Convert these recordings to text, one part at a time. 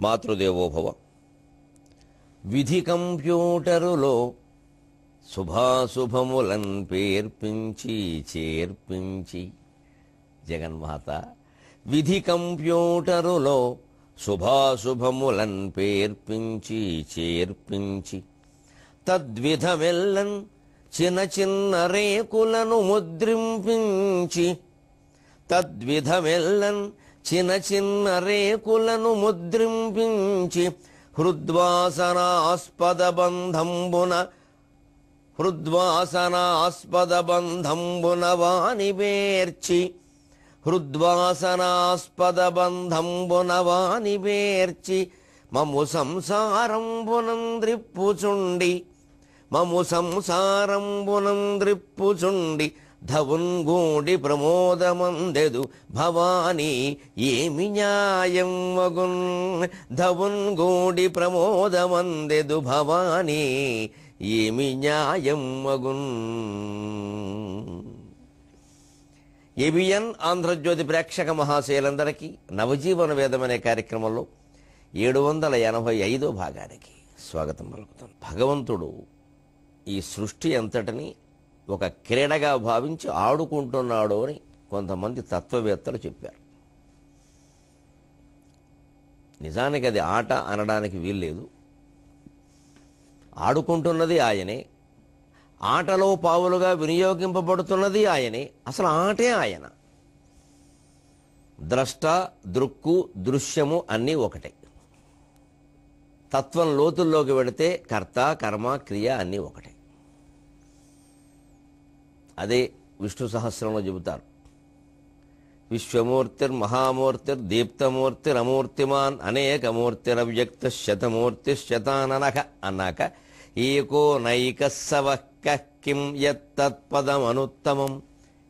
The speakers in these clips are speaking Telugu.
మాతృదేవోభవ. విధి కంప్యూటరులో శుభాశుభములన్ పేర్పించి చేర్పించి. జగన్మాత విధి కంప్యూటరులో శుభాశుభములన్ పేర్పించి చేర్పించి తద్విధమెల్లన్ చిన్న చిన్న రేకులను ముద్రింపించి తద్విధమెల్లన్ చిన్న చిన్న రేకులను ముద్రింపించి హృద్వాసనాస్పద బంధంబున వానిబేర్చి హృద్వాసనాస్పద బంధంబున వానిబేర్చి మము సంసారంబునంద్రిప్పుచుండి ధవున్గూడి ప్రమోదమందెదు భవానీ ఏమి న్యాయం వగున్. ధవున్గూడి ప్రమోదమందెదు భవానీ ఏమి న్యాయం వగున్. ఏబిఎన్ ఆంధ్రజ్యోతి ప్రేక్షక మహాశయులందరికీ నవజీవన వేదం అనే కార్యక్రమంలో 785వ భాగానికి స్వాగతం పలుకుతాను. భగవంతుడు ఈ సృష్టి అంతటిని ఒక క్రీడగా భావించి ఆడుకుంటున్నాడు అని కొంతమంది తత్వవేత్తలు చెప్పారు. నిజానికి అది ఆట అనడానికి వీల్లేదు. ఆడుకుంటున్నది ఆయనే, ఆటలో పావులుగా వినియోగింపబడుతున్నది ఆయనే. అసలు ఆటే ఆయన. ద్రష్ట, దృక్కు, దృశ్యము అన్నీ ఒకటే. తత్వం లోతుల్లోకి వెళితే కర్త, కర్మ, క్రియ అన్నీ ఒకటే. అదే విష్ణు సహస్రంలో చెబుతారు. విశ్వమూర్తిర్ మహామూర్తిర్ దీప్తమూర్తిర్ అమూర్తిమాన్ అనేకమూర్తిరవ్యక్త శతమూర్తి శతాననక అన్నాక ఏకో నైక సవః కిం యత్తత్పదమనుత్తమం.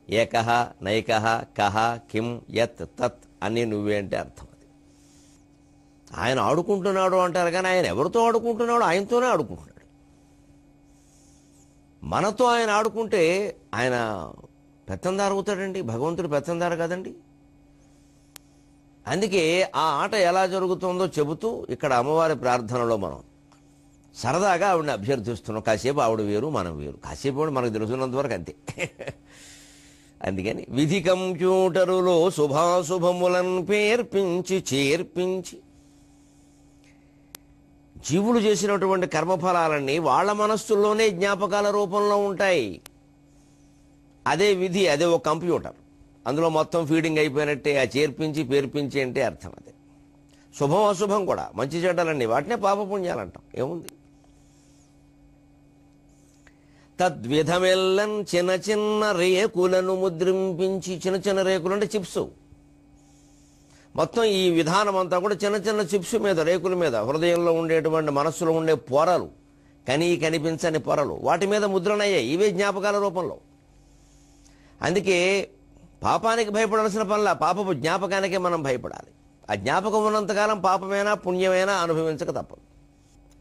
ఏకః నైకః కః కిం యత్ తత్ అని నువ్వే అంటే అర్థం. అది ఆయన ఆడుకుంటున్నాడు అంటారు, కానీ ఆయన ఎవరితో ఆడుకుంటున్నాడు? ఆయనతోనే ఆడుకుంటున్నాడు. మనతో ఆయన ఆడుకుంటే ఆయన పెత్తందారు అవుతాడండి. భగవంతుడు పెత్తందారు కదండి. అందుకే ఆ ఆట ఎలా జరుగుతుందో చెబుతూ ఇక్కడ అమ్మవారి ప్రార్థనలో మనం సరదాగా ఆవిడని అభ్యర్థిస్తున్నాం. కాసేపు ఆవిడ వేరు, మనం వేరు. కాసేపు కూడా మనకు తెలుసున్నంత వరకు అంతే. అందుకని విధి కంప్యూటరులో శుభాశుభములను పేర్పించి చేర్పించి జీవులు చేసినటువంటి కర్మఫలాలన్నీ వాళ్ళ మనస్సుల్లోనే జ్ఞాపకాల రూపంలో ఉంటాయి. అదే విధి, అదే ఒక కంప్యూటర్. అందులో మొత్తం ఫీడింగ్ అయిపోయినట్టే. ఆ చేర్పించి పేర్పించి అంటే అర్థం అదే. శుభం అశుభం కూడా, మంచి చెడ్డలన్నీ వాటినే పాపపుణ్యాలంటాం. ఏముంది? తద్విధమెల్లన్ చిన్న చిన్న రేకులను ముద్రింపించి. చిన్న చిన్న రేకులు అంటే చిప్స్. మొత్తం ఈ విధానం అంతా కూడా చిన్న చిన్న చిప్స్ మీద, రేకుల మీద, హృదయంలో ఉండేటువంటి మనస్సులో ఉండే పొరలు, కనిపించని పొరలు, వాటి మీద ముద్రణయ్యాయి. ఇవే జ్ఞాపకాల రూపంలో. అందుకే పాపానికి భయపడాల్సిన పనుల, పాపపు జ్ఞాపకానికే మనం భయపడాలి. ఆ జ్ఞాపకం ఉన్నంతకాలం పాపమైనా పుణ్యమైనా అనుభవించక తప్పదు.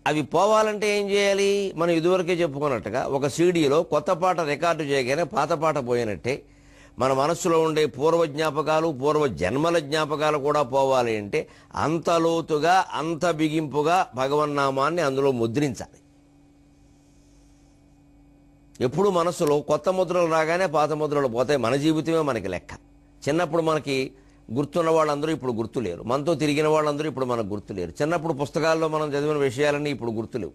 అవి పోవాలంటే ఏం చేయాలి? మనం ఇదివరకే చెప్పుకున్నట్టుగా ఒక సీడీలో కొత్త పాట రికార్డు చేయగానే పాత పాట పోయినట్టే మన మనస్సులో ఉండే పూర్వ జ్ఞాపకాలు, పూర్వ జన్మల జ్ఞాపకాలు కూడా పోవాలి అంటే అంత లోతుగా, అంత బిగింపుగా భగవన్నామాన్ని అందులో ముద్రించాలి. ఎప్పుడు మనస్సులో కొత్త ముద్రలు రాగానే పాత ముద్రలు పోతాయి. మన జీవితమే మనకి లెక్క. చిన్నప్పుడు మనకి గుర్తున్న వాళ్ళందరూ ఇప్పుడు గుర్తులేరు. మనతో తిరిగిన వాళ్ళందరూ ఇప్పుడు మనకు గుర్తులేరు. చిన్నప్పుడు పుస్తకాల్లో మనం చదివిన విషయాలన్నీ ఇప్పుడు గుర్తులేవు.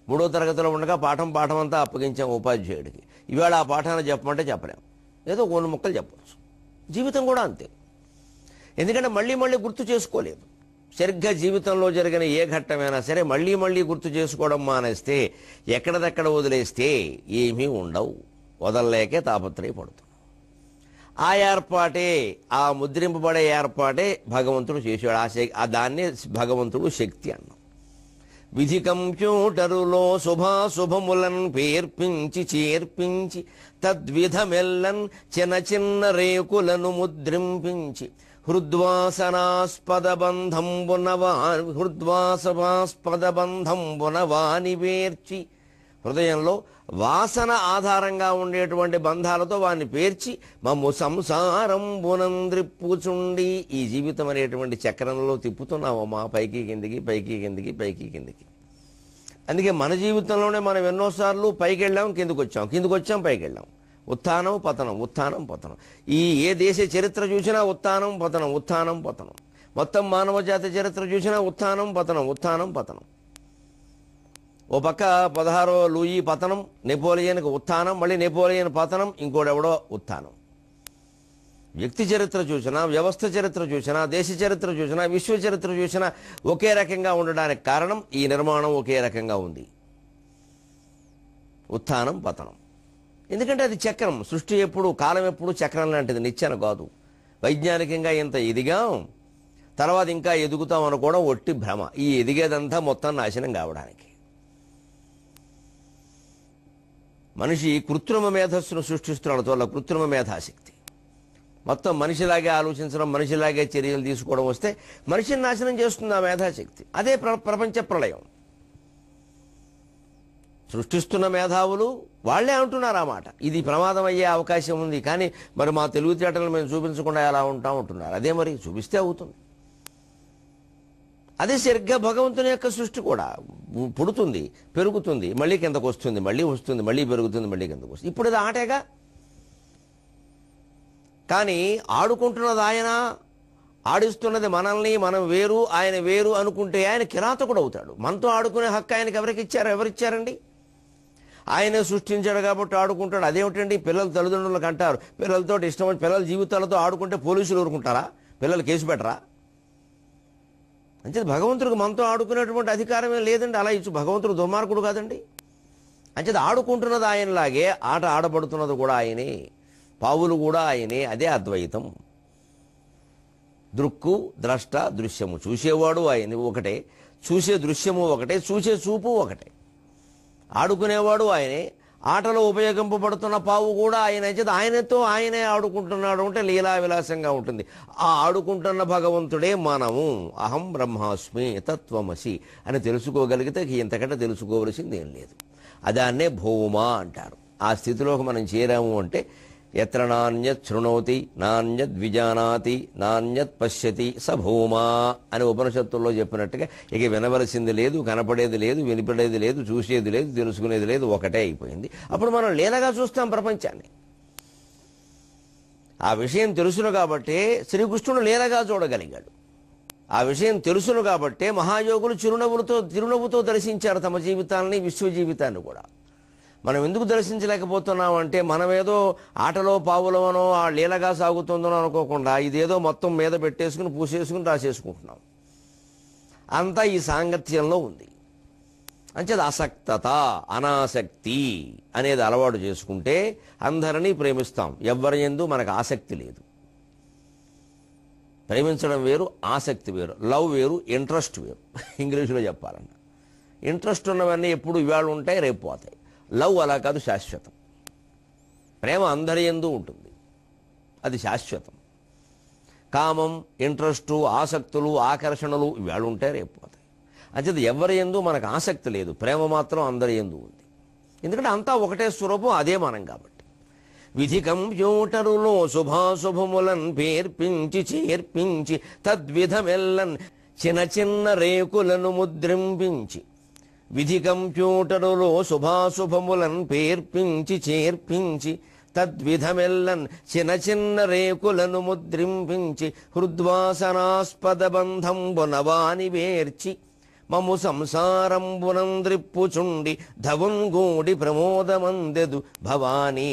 3వ తరగతిలో ఉండగా పాఠం అంతా అప్పగించాం ఉపాధ్యాయుడికి. ఇవాళ ఆ పాఠాన్ని చెప్పమంటే చెప్పలేం. ఏదో కొన్ని ముక్కలు చెప్పచ్చు. జీవితం కూడా అంతే. ఎందుకంటే మళ్ళీ గుర్తు చేసుకోలేదు. సరిగ్గా జీవితంలో జరిగిన ఏ ఘట్టమైనా సరే మళ్ళీ గుర్తు చేసుకోవడం మానేస్తే, ఎక్కడదక్కడ వదిలేస్తే ఏమీ ఉండవు. వదలలేకే తాపత్రయపడుతుంది. ఆ ఏర్పాటే, ఆ ముద్రింపబడే ఏర్పాటే భగవంతుడు చేశాడు. దాన్నే భగవంతుడు శక్తి అన్నాం. విధి కంప్యూటరులో శుభాశుభములను పేర్పించి చేర్పించి తద్విధమెల్లన్ చిన్న చిన్న రేకులను ముద్రింపించి హృద్వాసనాస్పద బంధంబున వానివేర్చి. హృదయంలో వాసన ఆధారంగా ఉండేటువంటి బంధాలతో వాడిని పేర్చి మమ్ము సంసారంబునంద్రిప్పుచుండి ఈ జీవితం అనేటువంటి చక్రంలో తిప్పుతున్నామమ్మా, పైకి కిందికి పైకి కిందికి పైకి కిందికి. అందుకే మన జీవితంలోనే మనం ఎన్నోసార్లు పైకి వెళ్ళాం, కిందికి వచ్చాం, పైకి వెళ్ళాం. ఉత్థానం పతనం, ఉత్థానం పతనం. ఏ దేశ చరిత్ర చూసినా ఉత్థానం పతనం, ఉత్థానం పతనం. మొత్తం మానవ జాతి చరిత్ర చూసినా ఉత్థానం పతనం, ఉత్థానం పతనం. ఓ పక్క 16వ లూయి పతనం, నెపోలియన్కి ఉత్థానం, మళ్ళీ నెపోలియన్ పతనం, ఇంకోడెవడో ఉత్థానం. వ్యక్తి చరిత్ర చూసినా, వ్యవస్థ చరిత్ర చూసినా, దేశ చరిత్ర చూసినా, విశ్వ చరిత్ర చూసినా ఒకే రకంగా ఉండడానికి కారణం ఈ నిర్మాణం ఒకే రకంగా ఉంది. ఉత్థానం పతనం. ఎందుకంటే అది చక్రం. సృష్టి ఎప్పుడు, కాలం ఎప్పుడు చక్రం లాంటిది, నిచ్చెన కాదు. వైజ్ఞానికంగా ఇంత ఎదిగాం, తర్వాత ఇంకా ఎదుగుతాం అనుకోవడం ఒట్టి భ్రమ. ఈ ఎదిగేదంతా మొత్తం నాశనం కావడానికి. మనిషి కృత్రిమ మేధస్సును సృష్టిస్తున్నాడు, వల్ల కృత్రిమ మేధాశక్తి. మొత్తం మనిషిలాగే ఆలోచించడం, మనిషిలాగే చర్యలు తీసుకోవడం వస్తే మనిషిని నాశనం చేస్తుంది ఆ మేధాశక్తి. అదే ప్రపంచ ప్రళయం. సృష్టిస్తున్న మేధావులు వాళ్లే అంటున్నారు ఆ మాట. ఇది ప్రమాదం అయ్యే అవకాశం ఉంది, కానీ మరి మా తెలివితేటలు మేము చూపించకుండా ఎలా ఉంటాం అంటున్నారు. అదే మరి చూపిస్తే అవుతుంది. అదే సరిగ్గా భగవంతుని యొక్క సృష్టి కూడా. పుడుతుంది, పెరుగుతుంది, మళ్ళీ కిందకు వస్తుంది, మళ్ళీ వస్తుంది, మళ్ళీ పెరుగుతుంది, మళ్ళీ కిందకు వస్తుంది. ఇప్పుడు ఇది ఆటేగా. కానీ ఆడుకుంటున్నది ఆయన, ఆడిస్తున్నది మనల్ని. మనం వేరు, ఆయన వేరు అనుకుంటే ఆయన కిరాతకుడు అవుతాడు. మనతో ఆడుకునే హక్కు ఆయనకి ఎవరిచ్చారండి? ఆయనే సృష్టించాడు కాబట్టి ఆడుకుంటాడు. అదేమిటండి? పిల్లలు తల్లిదండ్రులకు అంటారు, పిల్లలతో ఇష్టం, పిల్లల జీవితాలతో ఆడుకుంటే పోలీసులు ఊరుకుంటారా? పిల్లలు కేసు పెట్టరా? అంటే భగవంతుడికి మనతో ఆడుకునేటువంటి అధికారమే లేదండి. అలా ఇచ్చు భగవంతుడు దుర్మార్గుడు కాదండి. అంటే ఆడుకుంటున్నది ఆయనలాగే ఆట ఆడబడుతున్నది కూడా ఆయనే, పావులు కూడా ఆయనే. అదే అద్వైతం. దృక్కు, ద్రష్ట, దృశ్యము. చూసేవాడు ఆయన ఒకటే, చూసే దృశ్యము ఒకటే, చూసే చూపు ఒకటే. ఆడుకునేవాడు ఆయనే, ఆటలో ఉపయోగింపబడుతున్న పావు కూడా ఆయన. చేత ఆయనతో ఆయనే ఆడుకుంటున్నాడు అంటే లీలా విలాసంగా ఉంటుంది. ఆ ఆడుకుంటున్న భగవంతుడే మనము. అహం బ్రహ్మాస్మి తత్వమసి అని తెలుసుకోగలిగితే ఇంతకంటే తెలుసుకోవలసింది ఏం లేదు. అదాన్నే భౌమ అంటారు. ఆ స్థితిలోకి మనం చేరాము అంటే ఎత్ర నాణ్యత్ శృణోతి నాణ్యత్ విజానాతి నాణ్యత్ పశ్యతి స భౌమా అని ఉపనిషత్తుల్లో చెప్పినట్టుగా ఇక వినవలసింది లేదు, కనపడేది లేదు, వినిపడేది లేదు, చూసేది లేదు, తెలుసుకునేది లేదు, ఒకటే అయిపోయింది. అప్పుడు మనం లీలగా చూస్తాం ప్రపంచాన్ని. ఆ విషయం తెలుసును కాబట్టే శ్రీకృష్ణుడు లీలగా చూడగలిగాడు. ఆ విషయం తెలుసును కాబట్టే మహాయోగులు చిరునవ్వుతో దర్శించారు తమ జీవితాలని, విశ్వ జీవితాన్ని కూడా. మనం ఎందుకు దర్శించలేకపోతున్నాం అంటే మనమేదో ఆటలో పావులమనో ఆ లీలగా సాగుతుందనో అనుకోకుండా ఇదేదో మొత్తం మీద పెట్టేసుకుని పూసేసుకుని రాసేసుకుంటున్నాం. అంతా ఈ సాంగత్యంలో ఉంది. అంచేది అసక్తత, అనాసక్తి అనేది అలవాటు చేసుకుంటే అందరినీ ప్రేమిస్తాం. ఎవ్వరి యందు మనకు ఆసక్తి లేదు. ప్రేమించడం వేరు, ఆసక్తి వేరు. లవ్ వేరు, ఇంట్రెస్ట్ వేరు. ఇంగ్లీషులో చెప్పాలన్నా ఇంట్రెస్ట్ ఉన్నవన్నీ ఎప్పుడు ఇవాళ ఉంటాయి, రేపు పోతాయి. లవ్ అలా కాదు, శాశ్వతం. ప్రేమ అందరి యందు ఉంటుంది, అది శాశ్వతం. కామం, ఇంట్రెస్టు, ఆసక్తులు, ఆకర్షణలు ఇవాళ ఉంటాయి, రేపు పోతాయి. అంచేది ఎవరి యందు మనకు ఆసక్తి లేదు, ప్రేమ మాత్రం అందరి యందు ఉంది. ఎందుకంటే అంతా ఒకటే స్వరూపం, అదే మనం కాబట్టి. విధి కంప్యూటరులో శుభాశుభములన్ పేర్పించి చేర్పించి తద్విధమెల్లన్ చిన్న చిన్న రేకులను ముద్రింపించి. విధి కంప్యూటరులో శుభాశుభములన్ పేర్పించి చేర్పించి తద్విధమెల్లన్ చిన్న చిన్న రేకులను ముద్రింపించి హృద్వాసనాస్పద బంధంబునవాని వేర్చి మము సంసారంబునంద్రిప్పుచుండి ధవుంగూడి ప్రమోదమందెదు భవానీ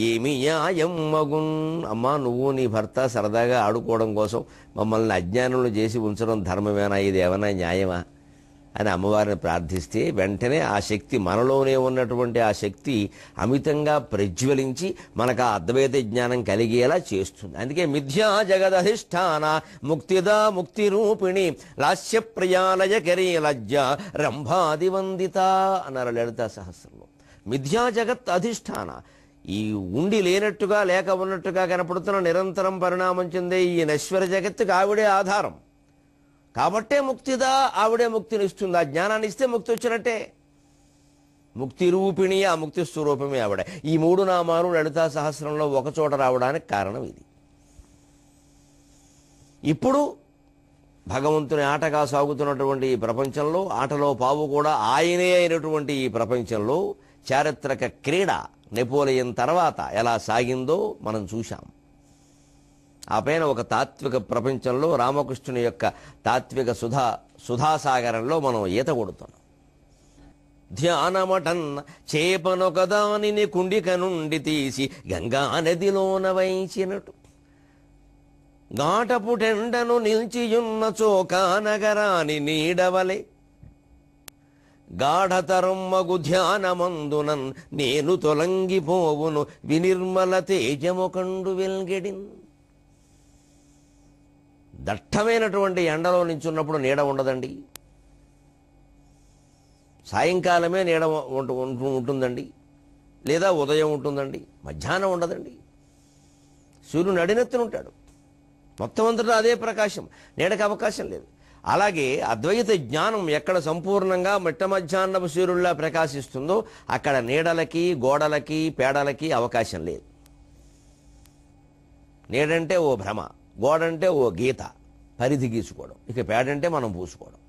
ఏమి న్యాయమ్మగున్. అమ్మా, నువ్వు నీ భర్త సరదాగా ఆడుకోవడం కోసం మమ్మల్ని అజ్ఞానులు చేసి ఉంచడం ధర్మమేనా? ఇది ఏమన్నా న్యాయమా అని అమ్మవారిని ప్రార్థిస్తే వెంటనే ఆ శక్తి, మనలోనే ఉన్నటువంటి ఆ శక్తి అమితంగా ప్రజ్వలించి మనకు ఆ అద్వైత జ్ఞానం కలిగేలా చేస్తుంది. అందుకే మిథ్యా జగదధిష్టాన ముక్తిదా ముక్తి రూపిణి లాస్య ప్రియాలయ కరీ లజ్జ రంభాదివందిత అన్నారు లలితా సహస్రంలో. మిథ్యా జగత్ అధిష్టాన, ఈ ఉండి లేనట్టుగా లేక ఉన్నట్టుగా కనపడుతున్న నిరంతరం పరిణామం చెందే ఈ నశ్వర జగత్తుకి ఆవిడే ఆధారం. కాబట్టే ముక్తిదా, ఆవిడే ముక్తిని ఇస్తుంది. ఆ జ్ఞానాన్ని ఇస్తే ముక్తి వచ్చినట్టే. ముక్తి రూపిణి, ఆ ముక్తి స్వరూపమే ఆవిడ. ఈ 3 నామాలు లలితా సహస్రంలో ఒకచోట రావడానికి కారణం ఇది. ఇప్పుడు భగవంతుని ఆటగా సాగుతున్నటువంటి ఈ ప్రపంచంలో, ఆటలో పావు కూడా ఆయనే అయినటువంటి ఈ ప్రపంచంలో చారిత్రక క్రీడ నెపోలియన్ తర్వాత ఎలా సాగిందో మనం చూశాం. ఆ పైన ఒక తాత్విక ప్రపంచంలో రామకృష్ణుని యొక్క తాత్విక సుధాసాగరంలో మనం ఈత కొడుతున్నాం. ధ్యానమటన్ చేపనొకదానిని కుండిక నుండి తీసి గంగా నదిలోన వైచినట్టు, గాటపుటెండను నిల్చియున్న చోకా నగరాని నీడవలే, గాఢతరమ్మగు ధ్యానమందునన్ నేను తొలంగిపోవును వినిర్మల తేజముకండు వెల్గెడిన్. దట్టమైనటువంటి ఎండలో నించున్నప్పుడు నీడ ఉండదండి. సాయంకాలమే నీడ ఉంటుందండి, లేదా ఉదయం ఉంటుందండి, మధ్యాహ్నం ఉండదండి. సూర్యుడు నడినెత్తున ఉంటాడు, మొత్తం అంతటా అదే ప్రకాశం, నీడకి అవకాశం లేదు. అలాగే అద్వైత జ్ఞానం ఎక్కడ సంపూర్ణంగా మిట్ట మధ్యాహ్నపు సూర్యుడిలా ప్రకాశిస్తుందో అక్కడ నీడలకి, గోడలకి, పేడలకి అవకాశం లేదు. నీడంటే ఓ భ్రమ, గోడంటే ఓ గీత, పరిధి గీసుకోవడం, ఇక పేడంటే మనం పూసుకోవడం,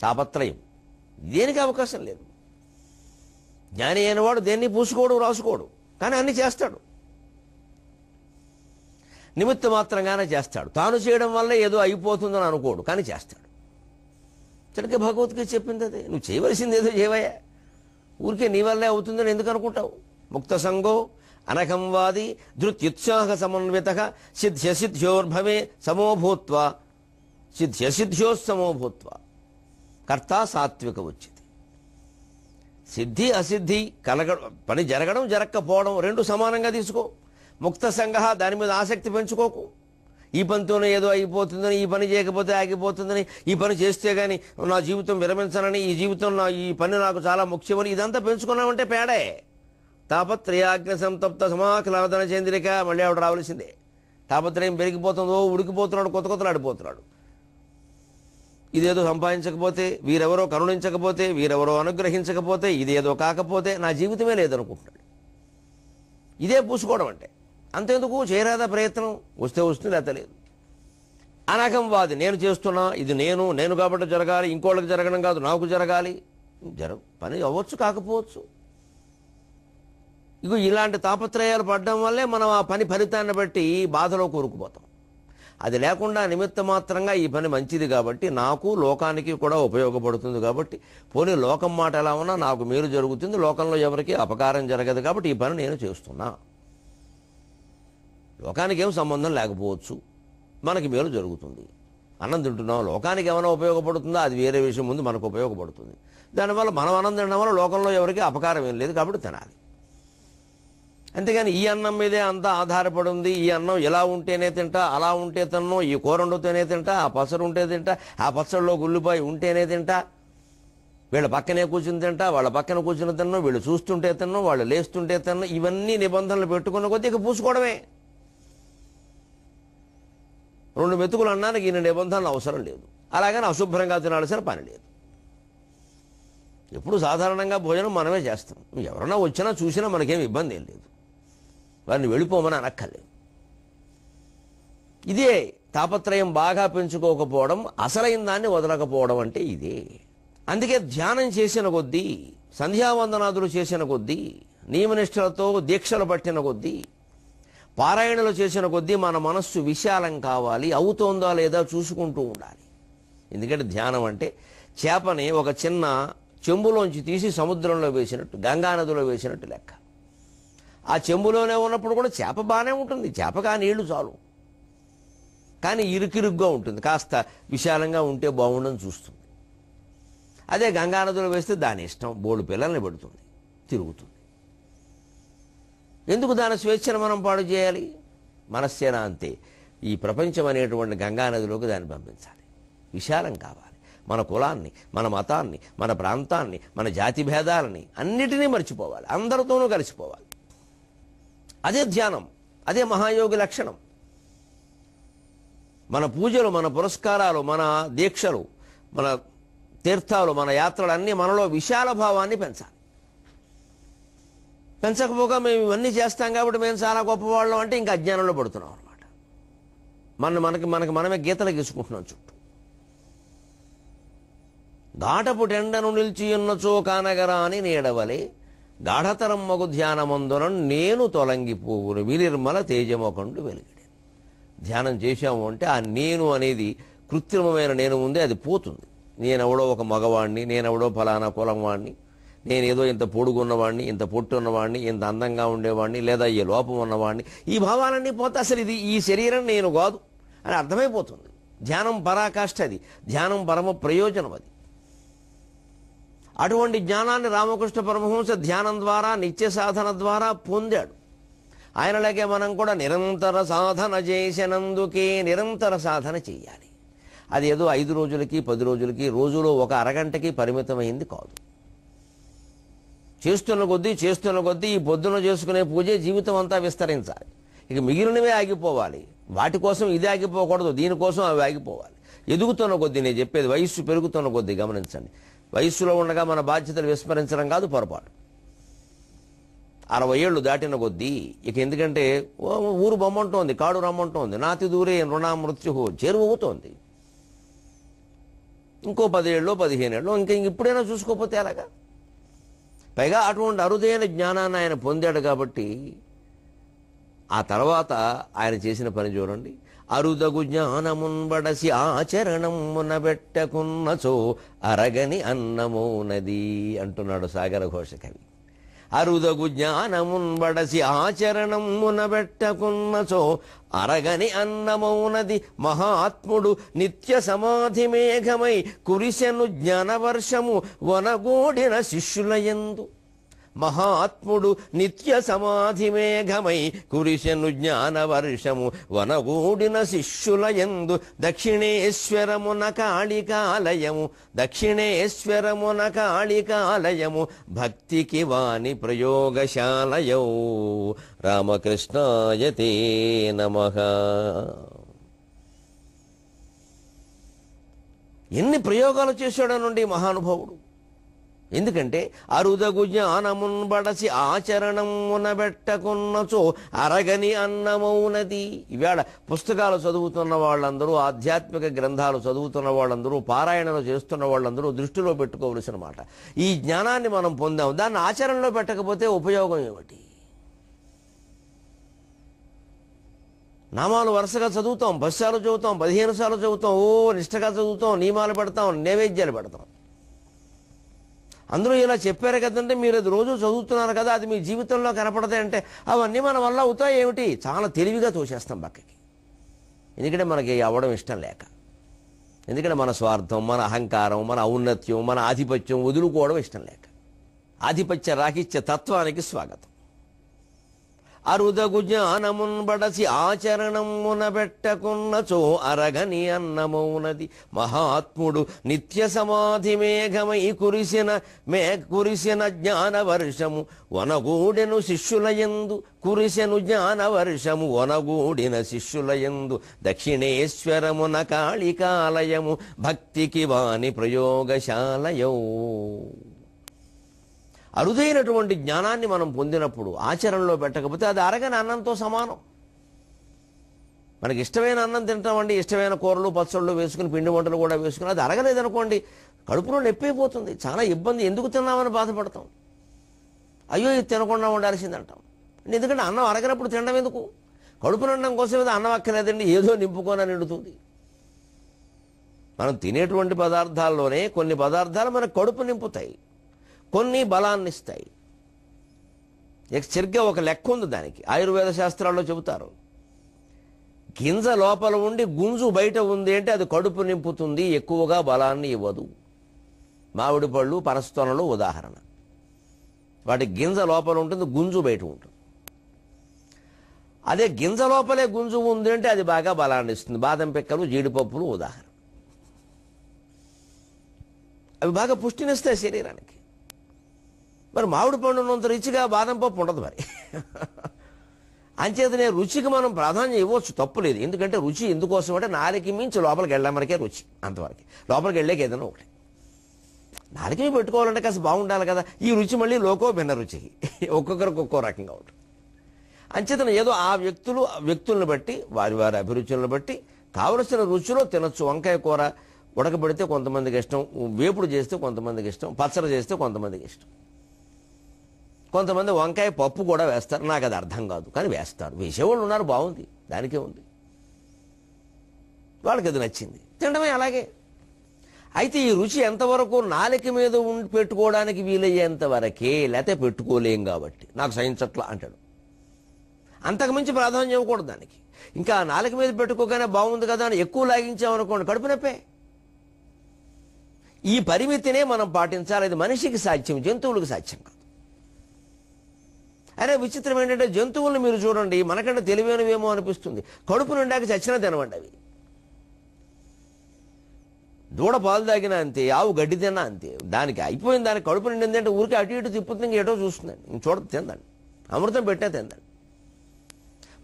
తాపత్రయం, దేనికి అవకాశం లేదు. జ్ఞాని అయినవాడు దేన్ని పూసుకోవడం, రాసుకోవడం, కానీ అన్ని చేస్తాడు, నిమిత్త మాత్రంగానే చేస్తాడు. తాను చేయడం వల్ల ఏదో అయిపోతుందని అనుకోడు, కానీ చేస్తాడు. సరిగ్గా భగవద్గీత చెప్పింది అదే. నువ్వు చేయవలసింది ఏదో చేయవయ్యా, ఊరికే నీ వల్లే అవుతుందని ఎందుకు అనుకుంటావు? ముక్త సంగో అనఘంవాది ధృత్యుత్సాహ సమన్విత సిద్ధ్యసిద్ధ్యోర్భవే సమోభూత్వ సిద్ధ్యసిద్ధ్యోస్సమోభూత్వ కర్త సాత్విక ఉచ్యతే. సిద్ధి అసిద్ధి పని జరగడం జరగకపోవడం రెండు సమానంగా తీసుకో. ముక్త సంగ, దాని మీద ఆసక్తి పెంచుకోకు. ఈ పనితోనే ఏదో అయిపోతుందని, ఈ పని చేయకపోతే ఆగిపోతుందని, ఈ పని చేస్తే కానీ నా జీవితం విరమించాలని, ఈ పని నాకు చాలా ముఖ్యమని ఇదంతా పెంచుకున్నామంటే పేడే. తాపత్రయాగ్ని సంతప్త సమాహ్లాదన చంద్రిక, మళ్ళీ ఆవిడ రావాల్సిందే. తాపత్రయం పెరిగిపోతుందో, ఉడికిపోతున్నాడు, కొత్త కొత్తలాడిపోతున్నాడు. ఇదేదో సంపాదించకపోతే, వీరెవరో కరుణించకపోతే, వీరెవరో అనుగ్రహించకపోతే, ఇదేదో కాకపోతే నా జీవితమే లేదనుకుంటున్నాడు. ఇదే పూసుకోవడం అంటే. అంతేందుకు చేయరాదా ప్రయత్నం? వస్తే వస్తుంది, లేత లేదు. అనఘంవాది, నేను చేస్తున్నా, ఇది నేను కాబట్టి జరగాలి, ఇంకోళ్ళకి జరగడం కాదు, నాకు జరగాలి. పని అవ్వచ్చు, కాకపోవచ్చు. ఇగో ఇలాంటి తాపత్రయాలు పడడం వల్లే మనం ఆ పని ఫలితాన్ని బట్టి బాధలో కూరుకుపోతాం. అది లేకుండా నిమిత్త మాత్రంగా ఈ పని మంచిది కాబట్టి, నాకు లోకానికి కూడా ఉపయోగపడుతుంది కాబట్టి, పోనీ లోకం మాట ఎలా ఉన్నా నాకు మేలు జరుగుతుంది, లోకంలో ఎవరికి అపకారం జరగదు కాబట్టి ఈ పని నేను చేస్తున్నా. లోకానికి ఏం సంబంధం లేకపోవచ్చు, మనకి మేలు జరుగుతుంది. అన్నం తింటున్నాం, లోకానికి ఏమైనా ఉపయోగపడుతుందో అది వేరే విషయం, ముందు మనకు ఉపయోగపడుతుంది. దానివల్ల మనం అన్నం తినడం వల్ల లోకంలో ఎవరికి అపకారం ఏం లేదు కాబట్టి తినాలి. అంతేగాని ఈ అన్నం మీదే అంతా ఆధారపడి ఉంది, ఈ అన్నం ఎలా ఉంటేనే తింటా, అలా ఉంటే తిన్నాం, ఈ కూర వండుతూనే తింటా, ఆ పసరు ఉంటే తింటా, ఆ పచ్చడిలో గుల్లిపాయ ఉంటేనే తింటా, వీళ్ళ పక్కనే కూర్చుని తింటా, వాళ్ళ పక్కన కూర్చుని తిన్నాం, వీళ్ళు చూస్తుంటే తిన్నాం, వాళ్ళు లేస్తుంటే తిన్నాం, ఇవన్నీ నిబంధనలు పెట్టుకున్న కొద్దీ ఇక పూసుకోవడమే. 2 మెతుకులు అన్నానికి ఈయన నిబంధనలు అవసరం లేదు. అలాగని అశుభ్రంగా తినాల్సిన పని లేదు. ఎప్పుడు సాధారణంగా భోజనం మనమే చేస్తాం. ఎవరైనా వచ్చినా చూసినా మనకేం ఇబ్బంది ఏం లేదు, వారిని వెళ్ళిపోమని అనక్కర్లేదు. ఇదే తాపత్రయం బాగా పెంచుకోకపోవడం, అసలైన దాన్ని వదలకపోవడం అంటే ఇదే. అందుకే ధ్యానం చేసిన కొద్దీ, సంధ్యావందనాదులు చేసిన కొద్దీ, నియమనిష్టలతో దీక్షలు పట్టిన కొద్దీ, పారాయణలు చేసిన కొద్దీ మన మనస్సు విశాలం కావాలి, అవుతోందా లేదా చూసుకుంటూ ఉండాలి. ఎందుకంటే ధ్యానం అంటే చేపని ఒక చిన్న చెంబులోంచి తీసి సముద్రంలో వేసినట్టు, గంగానదిలో వేసినట్టు లెక్క. ఆ చెంబులోనే ఉన్నప్పుడు కూడా చేప బాగానే ఉంటుంది, చేపగా నీళ్లు చాలు, కానీ ఇరుకిరుగ్గా ఉంటుంది, కాస్త విశాలంగా ఉంటే బాగుండని చూస్తుంది. అదే గంగానదిలో వేస్తే దాని ఇష్టం, బోడు పిల్లల్ని పెడుతుంది, తిరుగుతుంది. ఎందుకు దాని స్వేచ్ఛను మనం పాడు చేయాలి? మనస్సేనా అంతే. ఈ ప్రపంచం అనేటువంటి గంగానదిలోకి దాన్ని పంపించాలి, విశాలం కావాలి. మన కులాన్ని, మన మతాన్ని, మన ప్రాంతాన్ని, మన జాతి భేదాలని అన్నిటినీ మర్చిపోవాలి, అందరితోనూ కలిసిపోవాలి. అదే ధ్యానం, అదే మహాయోగి లక్షణం. మన పూజలు, మన పురస్కారాలు, మన దీక్షలు, మన తీర్థాలు, మన యాత్రలు అన్నీ మనలో విశాల భావాన్ని పెంచాలి. పెంచకపోగా మేము ఇవన్నీ చేస్తాం కాబట్టి మేము చాలా గొప్పవాళ్ళం అంటే ఇంకా అజ్ఞానంలో పడుతున్నాం అనమాట. మనమే గీతలు గీసుకుంటున్నాం చుట్టూ. గాఢపు టెండను నిలిచి ఉన్నచో కానగరా అని నీడవలే గాఢతరం మగు ధ్యానమందున నేను తొలంగిపోవును వినిర్మల తేజమొకండు వెలిగిడి. ధ్యానం చేశాము అంటే ఆ నేను అనేది కృత్రిమమైన నేను ఉందే అది పోతుంది. నేనెవడో ఒక మగవాణ్ణి, నేనెవడో ఫలానా కులం వాణ్ణి, నేనేదో ఇంత పొడుగున్నవాడిని, ఇంత పొట్టు ఉన్నవాడిని, ఇంత అందంగా ఉండేవాడిని, లేదా ఈ లోపం ఉన్నవాడిని, ఈ భావాలన్నీ పోతే అసలు ఇది ఈ శరీరం నేను కాదు అని అర్థమైపోతుంది. ధ్యానం పరాకాష్ఠ, అది ధ్యానం పరమ ప్రయోజనం. అది అటువంటి జ్ఞానాన్ని రామకృష్ణ పరమహంస ధ్యానం ద్వారా, నిత్య సాధన ద్వారా పొందాడు. ఆయనలాగే మనం కూడా నిరంతర సాధన చేసినందుకే నిరంతర సాధన చేయాలి. అది ఏదో 5 రోజులకి 10 రోజులకి, రోజులో ఒక అరగంటకి పరిమితమైంది కాదు. చేస్తున్న కొద్దీ ఈ పొద్దున చేసుకునే పూజే జీవితం అంతా విస్తరించాలి. ఇక మిగిలినవే ఆగిపోవాలి. వాటి కోసం ఇది ఆగిపోకూడదు, దీనికోసం అవి ఆగిపోవాలి. ఎదుగుతున్న కొద్దీ, నేను చెప్పేది వయస్సు పెరుగుతున్న కొద్దీ గమనించండి. వయస్సులో ఉండగా మన బాధ్యతలు విస్మరించడం కాదు పొరపాటు. 60 ఏళ్ళు దాటిన కొద్దీ ఇక ఎందుకంటే ఊరు బొమ్మంటోంది, కాడు రమ్మంటోంది, నాతి దూరే రుణా మృత్యు చేరువవుతోంది. ఇంకో 10 ఏళ్ళు 15 ఏళ్ళు ఇంకా ఇప్పుడైనా చూసుకోకపోతే ఎలాగా? పైగా అటువంటి అరుదైన జ్ఞానాన్ని ఆయన పొందాడు కాబట్టి ఆ తర్వాత ఆయన చేసిన పని చూడండి. అరుదగు జ్ఞానమున్బడసి ఆచరణమున బెట్టకున్నచో అరగని అన్నమోనది అంటున్నాడు సాగర ఘోష కవి. అరుదగు జ్ఞానమున్బడసి ఆచరణమున బెట్టకున్నచో అరగని అన్నమౌనది మహాత్ముడు నిత్య సమాధి మేఘమై కురిసెను జ్ఞానవర్షము వనగూడిన శిష్యులయందు. మహాత్ముడు నిత్య సమాధి మేఘమై కురిసెను జ్ఞానవర్షము వనగూడిన శిష్యులయందు. దక్షిణేశ్వరమున కాళికాలయము భక్తికి వాణి ప్రయోగశాలయౌ. రామకృష్ణాయ తే నమః. ఎన్ని ప్రయోగాలు చేశాడనండి మహానుభావుడు. ఎందుకంటే అరుదగు జ్ఞానమున్బడసి ఆచరణమున బెట్టకున్నచో అరగని అన్నమౌనది. ఇవాళ పుస్తకాలు చదువుతున్న వాళ్ళందరూ, ఆధ్యాత్మిక గ్రంథాలు చదువుతున్న వాళ్ళందరూ, పారాయణలు చేస్తున్న వాళ్ళందరూ దృష్టిలో పెట్టుకోవలసిన మాట, ఈ జ్ఞానాన్ని మనం పొందాం, దాన్ని ఆచరణలో పెట్టకపోతే ఉపయోగం ఏమిటి? నామాలు వరుసగా చదువుతాం, 10 సార్లు చదువుతాం, 15 సార్లు చదువుతాం, నిష్టగా చదువుతాం, నియమాలు పెడతాం, నైవేద్యాలు పెడతాం. అందరూ ఇలా చెప్పారు కదంటే మీరు అది రోజు చదువుతున్నారు కదా, అది మీ జీవితంలో కనపడతాయి అంటే అవన్నీ మన వల్ల అవుతాయి ఏమిటి? చాలా తెలివిగా తోసేస్తాం పక్కకి. ఎందుకంటే మనకి అవ్వడం ఇష్టం లేక, ఎందుకంటే మన స్వార్థం, మన అహంకారం, మన ఔన్నత్యం, మన ఆధిపత్యం వదులుకోవడం ఇష్టం లేక. ఆధిపత్య రాహిత్య తత్వానికి స్వాగతం. అరుదగు జ్ఞానమున్బడసి ఆచరణమున బెట్టకున్నచో అరగని అన్నమౌనది. మహాత్ముడు నిత్య సమాధి మేఘమై కురిసిన జ్ఞానవర్షము వనగూడెను శిష్యులయందు. కురిసెను జ్ఞానవర్షము వనగూడిన శిష్యులయందు. దక్షిణేశ్వరమున కాళికాలయము భక్తికి వాణి ప్రయోగశాలయౌ. అరుదైనటువంటి జ్ఞానాన్ని మనం పొందినప్పుడు ఆచరణలో పెట్టకపోతే అది అరగని అన్నంతో సమానం. మనకి ఇష్టమైన అన్నం తింటామండి, ఇష్టమైన కూరలు పచ్చళ్ళు వేసుకుని, పిండి వంటలు కూడా వేసుకుని, అది అరగలేదనుకోండి కడుపులో నొప్పైపోతుంది, చాలా ఇబ్బంది. ఎందుకు తిన్నామని బాధపడతాం, అయ్యో ఇది తినకుండా ఉండాల్సిందంటాం. ఎందుకంటే అన్నం అరగనప్పుడు తినడం ఎందుకు? కడుపు నిండడం కోసం ఏదో అన్నం అక్కర్లేదండి, ఏదో నింపుకొని నిండుతుంది. మనం తినేటువంటి పదార్థాల్లోనే కొన్ని పదార్థాలు మనకు కడుపు నింపుతాయి, కొన్ని బలాన్ని ఇస్తాయి. సరిగ్గా ఒక లెక్క ఉంది దానికి, ఆయుర్వేద శాస్త్రాల్లో చెబుతారు. గింజ లోపల ఉండి గుంజు బయట ఉంది అంటే అది కడుపు నింపుతుంది, ఎక్కువగా బలాన్ని ఇవ్వదు. మామిడి పళ్ళు, పనస్తొనలు ఉదాహరణ. వాటి గింజ లోపల ఉంటుంది, గుంజు బయట ఉంటుంది. అదే గింజ లోపలే గుంజు ఉంది అంటే అది బాగా బలాన్ని ఇస్తుంది. బాదం పిక్కలు, జీడిపప్పులు ఉదాహరణ. అవి బాగా పుష్టినిస్తాయి శరీరానికి. మరి మామిడి పండు ఉన్నంత రుచిగా బాదం పప్పు ఉండదు. మరి అంచేతనే రుచికి మనం ప్రాధాన్యం ఇవ్వచ్చు, తప్పులేదు. ఎందుకంటే రుచి ఎందుకోసం అంటే నాలుగుకి మించి లోపలికి వెళ్ళామరికే రుచి, అంతవరకు. లోపలికి వెళ్ళాక ఏదైనా ఒకటి. నాలుక మీద పెట్టుకోవాలంటే కాస్త బాగుండాలి కదా. ఈ రుచి మళ్ళీ లోకో భిన్న రుచి, ఒక్కొక్కరికి ఒక్కో రకంగా ఉంటుంది. అంచేతన ఏదో ఆ వ్యక్తులను బట్టి వారి వారి అభిరుచులను బట్టి కావలసిన రుచిలో తినొచ్చు. వంకాయ కూర ఉడకబెడితే కొంతమందికి ఇష్టం, వేపుడు చేస్తే కొంతమందికి ఇష్టం, పచ్చడి చేస్తే కొంతమందికి ఇష్టం. కొంతమంది వంకాయ పప్పు కూడా వేస్తారు, నాకు అది అర్థం కాదు, కానీ వేస్తారు. వేసేవాళ్ళు ఉన్నారు, బాగుంది, దానికే ఉంది, వాళ్ళకి అది నచ్చింది, తినడమే అలాగే. అయితే ఈ రుచి ఎంతవరకు నాలుక మీద పెట్టుకోవడానికి వీలయ్యేంత వరకే, లేకపోతే పెట్టుకోలేం కాబట్టి నాకు సహించట్లా అంటాడు. అంతకుమించి ప్రాధాన్యం ఇవ్వకూడదు దానికి. ఇంకా నాలుక మీద పెట్టుకోగానే బాగుంది కదా అని ఎక్కువ లాగించామనుకోండి, కడుపు నొప్పే. ఈ పరిమితినే మనం పాటించాలి. అది మనిషికి సాధ్యం, జంతువులకు సాధ్యం కాదు. అరే విచిత్రం ఏంటంటే జంతువులను మీరు చూడండి, మనకంటే తెలివైనవేమో అనిపిస్తుంది. కడుపు నిండాక చచ్చినా తినవండి అవి. దూడ పాలు తాగినా అంతే, ఆవు గడ్డి తిన్నా అంతే. దానికి అయిపోయింది, దానికి కడుపు నిండింది అంటే ఊరికి అటు ఇటు తిప్పుతుంది, ఏటో చూస్తుందండి, చూడదు, తిందండి. అమృతం పెట్టే తిందండి.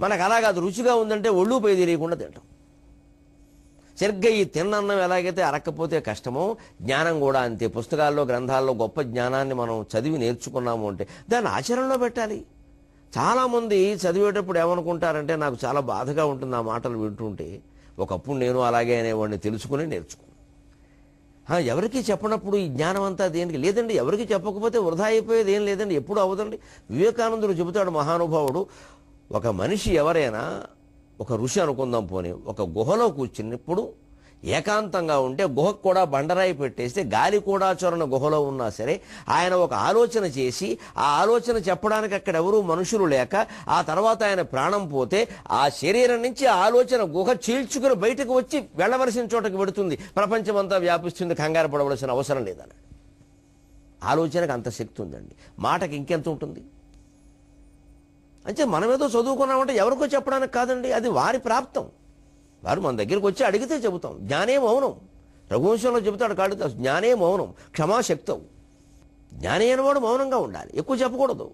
మనకు అలా కాదు, రుచిగా ఉందంటే ఒళ్ళు పై తెలియకుండా తింటాం. సరిగ్గా ఈ తిన్నన్నం ఎలాగైతే అరక్కపోతే కష్టమో, జ్ఞానం కూడా అంతే. పుస్తకాల్లో గ్రంథాల్లో గొప్ప జ్ఞానాన్ని మనం చదివి నేర్చుకున్నాము అంటే దాన్ని ఆచరణలో పెట్టాలి. చాలామంది చదివేటప్పుడు ఏమనుకుంటారంటే, నాకు చాలా బాధగా ఉంటుంది ఆ మాటలు వింటుంటే, ఒకప్పుడు నేను అలాగే అనేవాడిని, తెలుసుకుని నేర్చుకున్నాను. ఎవరికి చెప్పనప్పుడు ఈ జ్ఞానం అంతా దేనికి లేదండి. ఎవరికి చెప్పకపోతే వృధా అయిపోయేది ఏం లేదండి, ఎప్పుడు అవదండి. వివేకానందుడు చెబుతాడు, మహానుభావుడు, ఒక మనిషి ఎవరైనా, ఒక ఋషి అనుకుందాం పోనీ, ఒక గుహలో కూర్చున్నప్పుడు ఏకాంతంగా ఉంటే గుహకు కూడా బండరాయి పెట్టేస్తే గాలి కూడా చొరణ గుహలో ఉన్నా సరే ఆయన ఒక ఆలోచన చేసి, ఆ ఆలోచన చెప్పడానికి అక్కడ ఎవరూ మనుషులు లేక, ఆ తర్వాత ఆయన ప్రాణం పోతే ఆ శరీరం నుంచి ఆ ఆలోచన గుహ చీల్చుకుని బయటకు వచ్చి వెళ్ళవలసిన చోటకి పెడుతుంది, ప్రపంచమంతా వ్యాపిస్తుంది, కంగారు పడవలసిన అవసరం లేదని. ఆలోచనకు అంత శక్తి ఉందండి, మాటకి ఇంకెంత ఉంటుంది. అంటే మనమేదో చదువుకున్నామంటే ఎవరికో చెప్పడానికి కాదండి, అది వారి ప్రాప్తం. వారు మన దగ్గరికి వచ్చి అడిగితే చెబుతాం. జ్ఞానే మౌనం, రఘువంశంలో చెబుతాడు కాళిదాసు, జ్ఞానే మౌనం క్షమాశక్తం. జ్ఞాని అనేవాడు మౌనంగా ఉండాలి, ఎక్కువ చెప్పకూడదు.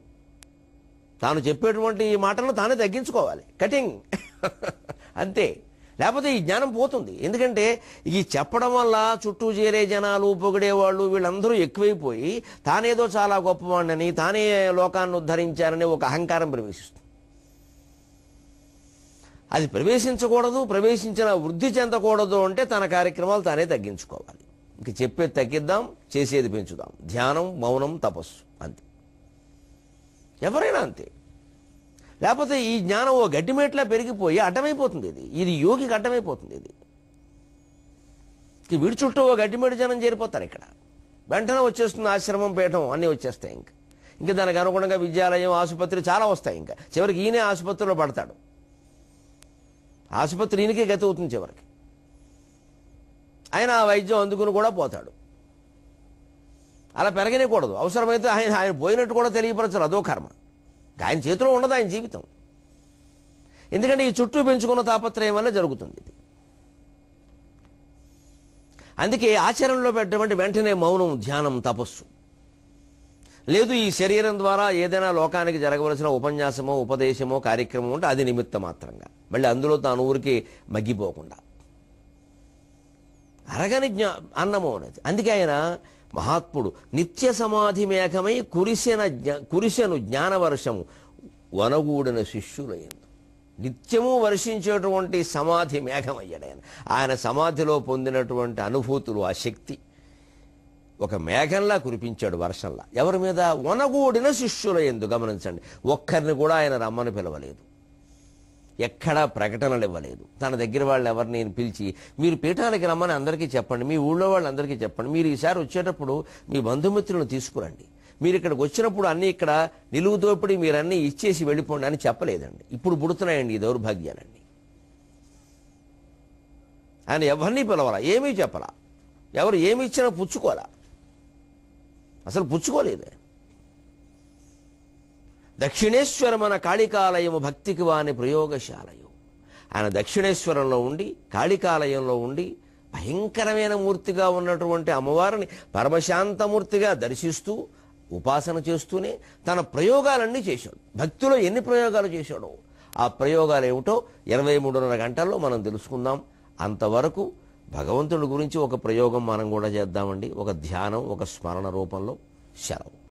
తాను చెప్పేటువంటి ఈ మాటలను తానే తగ్గించుకోవాలి, కటింగ్ అంతే. లేకపోతే ఈ జ్ఞానం పోతుంది. ఎందుకంటే ఈ చెప్పడం వల్ల చుట్టూ చేరే జనాలు, పొగిడేవాళ్ళు, వీళ్ళందరూ ఎక్కువైపోయి తానేదో చాలా గొప్పవాడిని, తానే లోకాన్ని ఉద్ధరించారని ఒక అహంకారం ప్రవేశిస్తుంది. అది ప్రవేశించకూడదు. ప్రవేశించిన వృద్ధి చెందకూడదు అంటే తన కార్యక్రమాలు తానే తగ్గించుకోవాలి. ఇంక చెప్పేది తగ్గిద్దాం, చేసేది పెంచుదాం. ధ్యానం, మౌనం, తపస్సు, అంతే. ఎవరైనా అంతే. లేకపోతే ఈ జ్ఞానం ఓ గడ్డిమేట్లా పెరిగిపోయి అడ్డమైపోతుంది. ఇది యోగికి అడ్డమైపోతుంది. ఇది వీడి చుట్టూ ఓ గడ్డిమేటు జనం చేరిపోతారు. ఇక్కడ వెంటనే వచ్చేస్తుంది ఆశ్రమం, పీఠం అన్నీ వచ్చేస్తాయి. ఇంకా దానికి అనుగుణంగా విద్యాలయం, ఆసుపత్రి చాలా వస్తాయి. ఇంకా చివరికి ఈయనే ఆసుపత్రిలో పడతాడు. ఆసుపత్రి ఈయనకే గతి అవుతుంది చివరికి. ఆయన ఆ వైద్యం అందుకుని కూడా పోతాడు. అలా పెరగనేకూడదు. అవసరమైతే ఆయన పోయినట్టు కూడా తెలియపరచరు, అదో కర్మ. ఆయన చేతిలో ఉండదు ఆయన జీవితం. ఎందుకంటే ఈ చుట్టూ పెంచుకున్న తాపత్రయం వల్ల జరుగుతుంది ఇది. అందుకే ఆచరణలో పెట్టటువంటి వెంటనే మౌనం, ధ్యానం, తపస్సు. లేదు ఈ శరీరం ద్వారా ఏదైనా లోకానికి జరగవలసిన ఉపన్యాసమో, ఉపదేశమో, కార్యక్రమం ఉంటే అది నిమిత్త మాత్రంగా, మళ్ళీ అందులో తాను ఊరికి మగ్గిపోకుండా అరగని అన్నము అనేది. అందుకే ఆయన మహాత్ముడు నిత్య సమాధి మేఘమై కురిసెను జ్ఞానవర్షము వనగూడిన శిష్యులయ్యింది. నిత్యము వర్షించేటువంటి సమాధి మేఘం అయ్యాడు ఆయన. ఆయన సమాధిలో పొందినటువంటి అనుభూతులు, ఆ శక్తి ఒక మేఘంలా కురిపించాడు, వర్షంలా. ఎవరి మీద? వనగూడిన శిష్యులయ్యింది. గమనించండి, ఒక్కరిని కూడా ఆయన రమ్మని పిలవలేదు, ఎక్కడా ప్రకటనలు ఇవ్వలేదు. తన దగ్గర వాళ్ళు ఎవరిని పిలిచి మీరు పీఠానికి రమ్మని అందరికీ చెప్పండి, మీ ఊళ్ళో వాళ్ళందరికీ చెప్పండి, మీరు ఈసారి వచ్చేటప్పుడు మీ బంధుమిత్రులను తీసుకురండి, మీరు ఇక్కడికి వచ్చినప్పుడు అన్నీ ఇక్కడ నిలువు దోపిడి మీరు అన్నీ ఇచ్చేసి వెళ్ళిపోండి అని చెప్పలేదండి. ఇప్పుడు పుడుతున్నాయండి ఈ దౌర్భాగ్యాలన్నీ. ఆయన ఎవరిని పిలవాలా, ఏమీ చెప్పలా, ఎవరు ఏమి ఇచ్చినా పుచ్చుకోవాలా, అసలు పుచ్చుకోలేదు. దక్షిణేశ్వరమన కాళికాలయము భక్తికి వాని ప్రయోగశాలయు. ఆయన దక్షిణేశ్వరంలో ఉండి, కాళికాలయంలో ఉండి, భయంకరమైన మూర్తిగా ఉన్నటువంటి అమ్మవారిని పరమశాంతమూర్తిగా దర్శిస్తూ ఉపాసన చేస్తూనే తన ప్రయోగాలన్నీ చేశాడు. భక్తిలో ఎన్ని ప్రయోగాలు చేశాడో ఆ ప్రయోగాలు ఏమిటో 23.5 గంటల్లో మనం తెలుసుకుందాం. అంతవరకు భగవంతుడి గురించి ఒక ప్రయోగం మనం కూడా చేద్దామండి. ఒక ధ్యానం, ఒక స్మరణ రూపంలో. సెలవు.